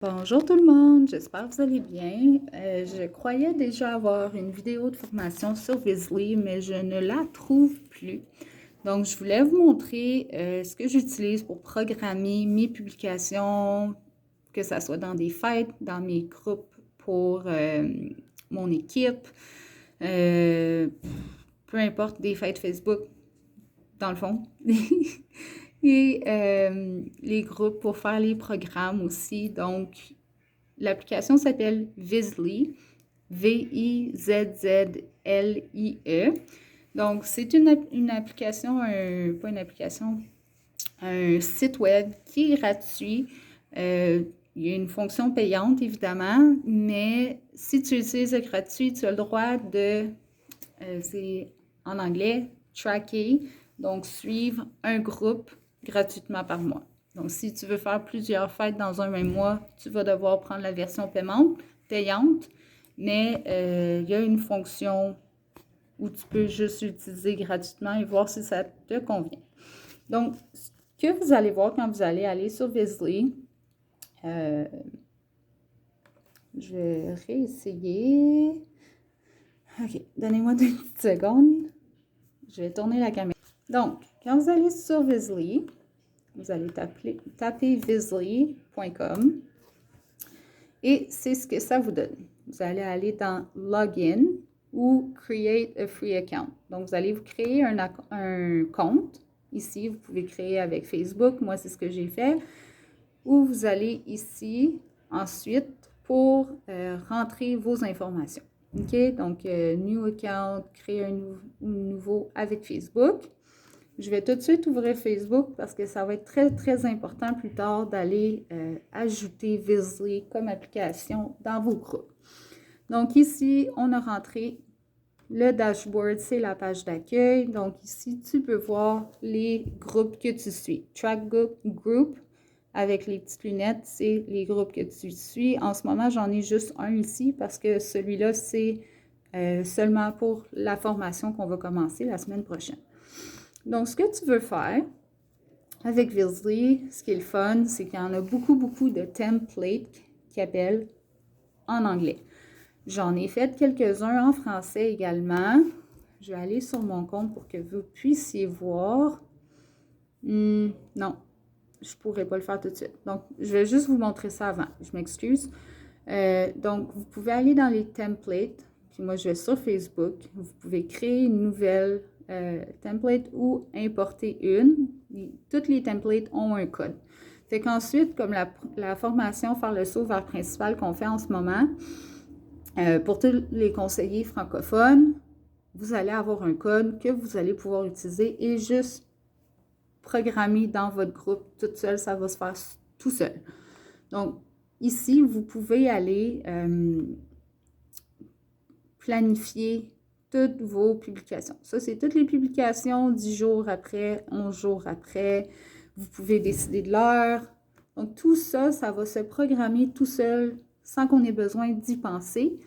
Bonjour tout le monde, j'espère que vous allez bien. Je croyais déjà avoir une vidéo de formation sur Visly, mais je ne la trouve plus. Donc, je voulais vous montrer ce que j'utilise pour programmer mes publications, que ce soit dans des fêtes, dans mes groupes pour mon équipe, peu importe, des fêtes Facebook, dans le fond. Et les groupes pour faire les programmes aussi. Donc, l'application s'appelle Visly, V-I-Z-Z-L-I-E. Donc, c'est une application, pas une application, un site web qui est gratuit. Il y a une fonction payante, évidemment, mais si tu utilises le gratuit, tu as le droit de, c'est en anglais, tracker, donc suivre un groupe gratuitement par mois. Donc, si tu veux faire plusieurs fêtes dans un même mois, tu vas devoir prendre la version payante, mais il y a une fonction où tu peux juste l'utiliser gratuitement et voir si ça te convient. Donc, ce que vous allez voir quand vous allez aller sur Visly, je vais réessayer. OK, donnez-moi 2 petites secondes. Je vais tourner la caméra. Donc, quand vous allez sur Visly, vous allez taper visly.com et c'est ce que ça vous donne. Vous allez aller dans Login ou Create a Free Account. Donc, vous allez vous créer un compte. Ici, vous pouvez créer avec Facebook. Moi, c'est ce que j'ai fait. Ou vous allez ici, ensuite, pour rentrer vos informations. OK? Donc, New Account, créer un nouveau avec Facebook. Je vais tout de suite ouvrir Facebook parce que ça va être très, très important plus tard d'aller ajouter Visly comme application dans vos groupes. Donc ici, on a rentré le dashboard, c'est la page d'accueil. Donc ici, tu peux voir les groupes que tu suis. Track Group avec les petites lunettes, c'est les groupes que tu suis. En ce moment, j'en ai juste un ici parce que celui-là, c'est seulement pour la formation qu'on va commencer la semaine prochaine. Donc, ce que tu veux faire avec Visly, ce qui est le fun, c'est qu'il y en a beaucoup, beaucoup de templates qui appellent en anglais. J'en ai fait quelques-uns en français également. Je vais aller sur mon compte pour que vous puissiez voir. Non, je ne pourrais pas le faire tout de suite. Donc, je vais juste vous montrer ça avant. Je m'excuse. Donc, vous pouvez aller dans les templates. Puis moi, je vais sur Facebook. Vous pouvez créer une nouvelle template ou importer une. Toutes les templates ont un code. Fait qu'ensuite, comme la formation Faire le saut vers le principal qu'on fait en ce moment, pour tous les conseillers francophones, vous allez avoir un code que vous allez pouvoir utiliser et juste programmer dans votre groupe toute seule. Ça va se faire tout seul. Donc, ici, vous pouvez aller planifier toutes vos publications. Ça, c'est toutes les publications 10 jours après, 11 jours après. Vous pouvez décider de l'heure. Donc, tout ça, ça va se programmer tout seul sans qu'on ait besoin d'y penser.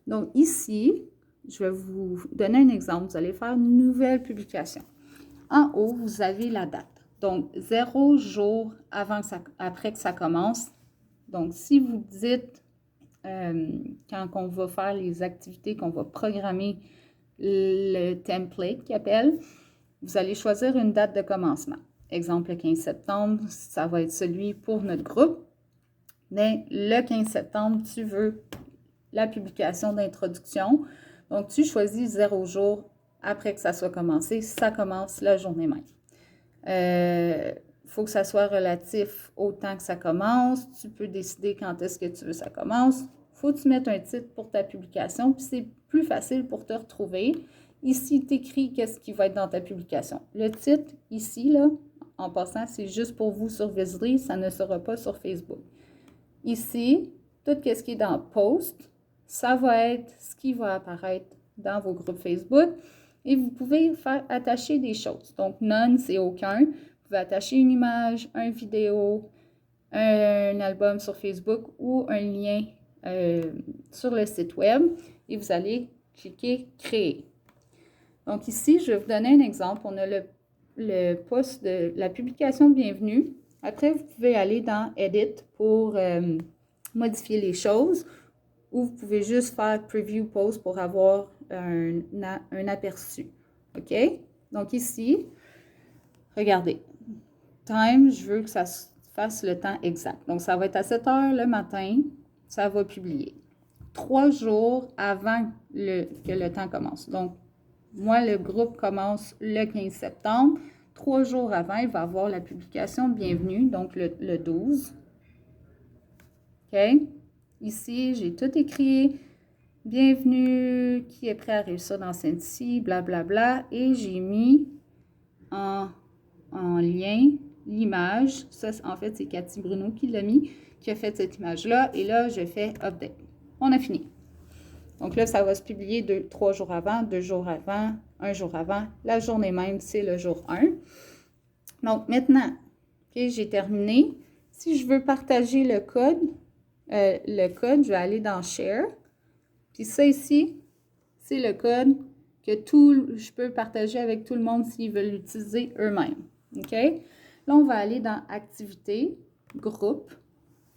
Donc, ici, je vais vous donner un exemple. Vous allez faire une nouvelle publication. En haut, vous avez la date. Donc, 0 jours après que ça commence. Donc, si vous dites quand on va faire les activités, qu'on va programmer le template qui appelle, vous allez choisir une date de commencement. Exemple, le 15 septembre, ça va être celui pour notre groupe. Mais le 15 septembre, tu veux la publication d'introduction. Donc, tu choisis 0 jours après que ça soit commencé. Ça commence la journée même. Faut que ça soit relatif au temps que ça commence. Tu peux décider quand est-ce que tu veux que ça commence. Faut que tu mettes un titre pour ta publication, puis c'est plus facile pour te retrouver. Ici, tu écris qu'est-ce qui va être dans ta publication. Le titre, ici, là, en passant, c'est juste pour vous sur Visly, ça ne sera pas sur Facebook. Ici, tout ce qui est dans Post, ça va être ce qui va apparaître dans vos groupes Facebook. Et vous pouvez faire attacher des choses. Donc, none, c'est aucun. Vous pouvez attacher une image, une vidéo, un album sur Facebook ou un lien sur le site web. Et vous allez cliquer « Créer ». Donc, ici, je vais vous donner un exemple. On a le post de la publication de bienvenue. Après, vous pouvez aller dans « Edit » pour modifier les choses, ou vous pouvez juste faire Preview Post pour avoir un aperçu. OK? Donc ici, regardez. Time, je veux que ça fasse le temps exact. Donc, ça va être à 7 heures le matin, ça va publier. 3 jours avant que le temps commence. Donc, moi, le groupe commence le 15 septembre. 3 jours avant, il va avoir la publication bienvenue, donc le 12. OK? Ici, j'ai tout écrit. Bienvenue, qui est prêt à réussir dans Cincy, blablabla. Et j'ai mis en lien l'image. Ça, en fait, c'est Cathy Bruno qui l'a mis, qui a fait cette image-là. Et là, je fais Update. On a fini. Donc là, ça va se publier 3 jours avant, 2 jours avant, 1 jour avant. La journée même, c'est le jour 1. Donc maintenant, okay, j'ai terminé. Si je veux partager le code, je vais aller dans Share. Puis ça ici, c'est le code que je peux partager avec tout le monde s'ils veulent l'utiliser eux-mêmes. OK? Là, on va aller dans Activité, Groupe.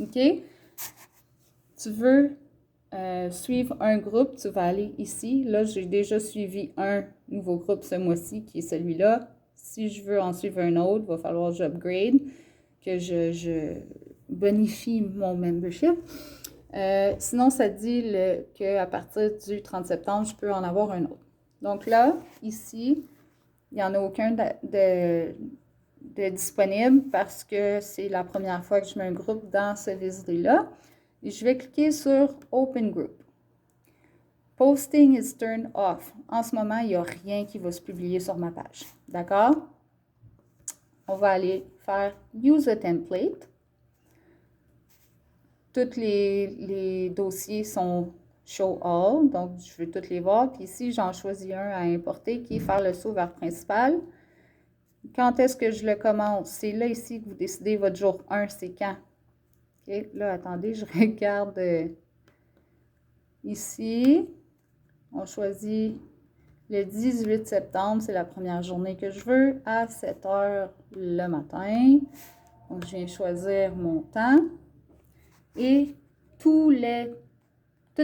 OK? Tu veux suivre un groupe, tu vas aller ici. Là, j'ai déjà suivi un nouveau groupe ce mois-ci qui est celui-là. Si je veux en suivre un autre, il va falloir que j'upgrade, que je bonifie mon membership. Sinon, ça dit qu'à partir du 30 septembre, je peux en avoir un autre. Donc là, ici, il n'y en a aucun de disponible parce que c'est la première fois que je mets un groupe dans ce Visly-là. Et je vais cliquer sur Open Group. Posting is turned off. En ce moment, il n'y a rien qui va se publier sur ma page. D'accord? On va aller faire Use a template. Tous les dossiers sont Show All, donc je veux tous les voir. Puis ici, j'en choisis un à importer qui est faire le saut vers principal. Quand est-ce que je le commence? C'est là ici que vous décidez votre jour 1, c'est quand? OK, là, attendez, je regarde ici. On choisit le 18 septembre, c'est la première journée que je veux, à 7 heures le matin. Donc, je viens choisir mon temps. Et toutes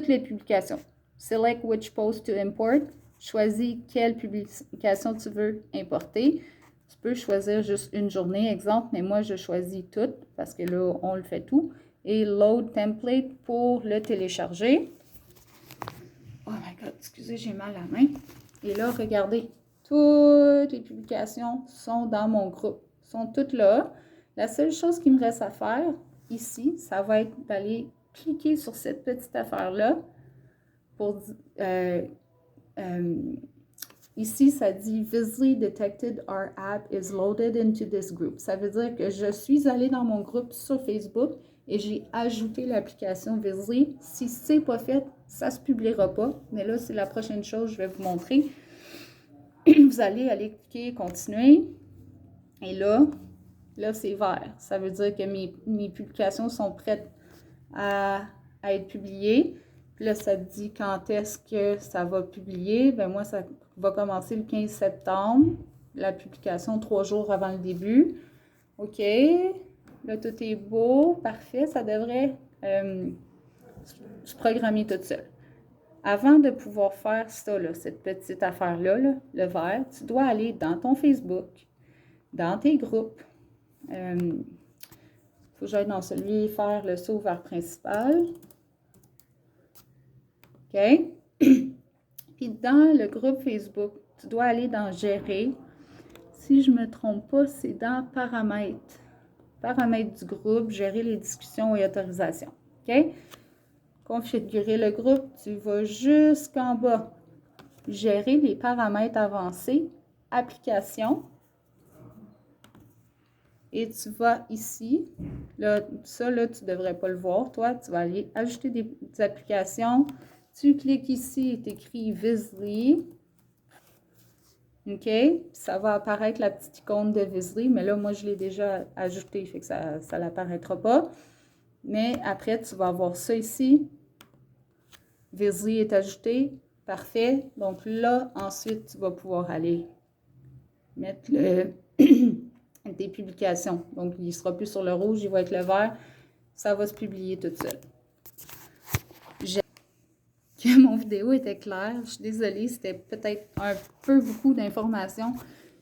les publications. Select which post to import. Choisis quelle publication tu veux importer. Tu peux choisir juste une journée, exemple, mais moi, je choisis toutes parce que là, on le fait tout. Et Load Template pour le télécharger. Oh my God, excusez, j'ai mal à la main. Et là, regardez, toutes les publications sont dans mon groupe. Sont toutes là. La seule chose qui me reste à faire ici, ça va être d'aller cliquer sur cette petite affaire-là pour ici, ça dit Visly detected our app is loaded into this group. Ça veut dire que je suis allée dans mon groupe sur Facebook et j'ai ajouté l'application Visly. Si ce n'est pas fait, ça ne se publiera pas. Mais là, c'est la prochaine chose que je vais vous montrer. Vous allez aller cliquer Continuer. Et là c'est vert. Ça veut dire que mes publications sont prêtes à être publiées. Puis là, ça te dit quand est-ce que ça va publier. Bien, moi, ça va commencer le 15 septembre. La publication 3 jours avant le début. OK. Là, tout est beau. Parfait. Ça devrait se programmer tout seul. Avant de pouvoir faire ça, là, cette petite affaire-là, là, le vert, tu dois aller dans ton Facebook, dans tes groupes. Il faut que j'aille dans celui faire le saut vers principal. OK? Puis dans le groupe Facebook, tu dois aller dans Gérer. Si je ne me trompe pas, c'est dans Paramètres. Paramètres du groupe, Gérer les discussions et autorisations. OK? Configurer le groupe, tu vas jusqu'en bas. Gérer les paramètres avancés, Applications. Et tu vas ici, là, ça, là, tu ne devrais pas le voir, toi. Tu vas aller ajouter des applications. Tu cliques ici, il t'écrit Visly. OK? Ça va apparaître la petite icône de Visly, mais là, moi, je l'ai déjà ajouté, fait que ça n'apparaîtra pas. Mais après, tu vas avoir ça ici. Visly est ajouté. Parfait. Donc là, ensuite, tu vas pouvoir aller mettre tes publications. Donc, il ne sera plus sur le rouge, il va être le vert. ça va se publier tout seul. Que mon vidéo était claire. Je suis désolée, c'était peut-être un peu beaucoup d'informations.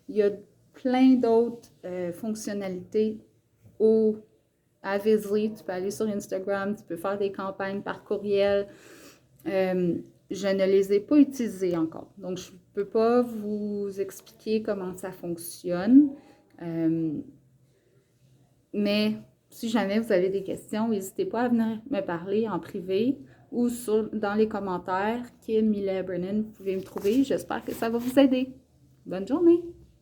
Il y a plein d'autres fonctionnalités à Visly. Tu peux aller sur Instagram, tu peux faire des campagnes par courriel. Je ne les ai pas utilisées encore. Donc, je ne peux pas vous expliquer comment ça fonctionne. Mais si jamais vous avez des questions, n'hésitez pas à venir me parler en privé ou dans les commentaires. Kim, Mila, Brennan, vous pouvez me trouver. J'espère que ça va vous aider. Bonne journée!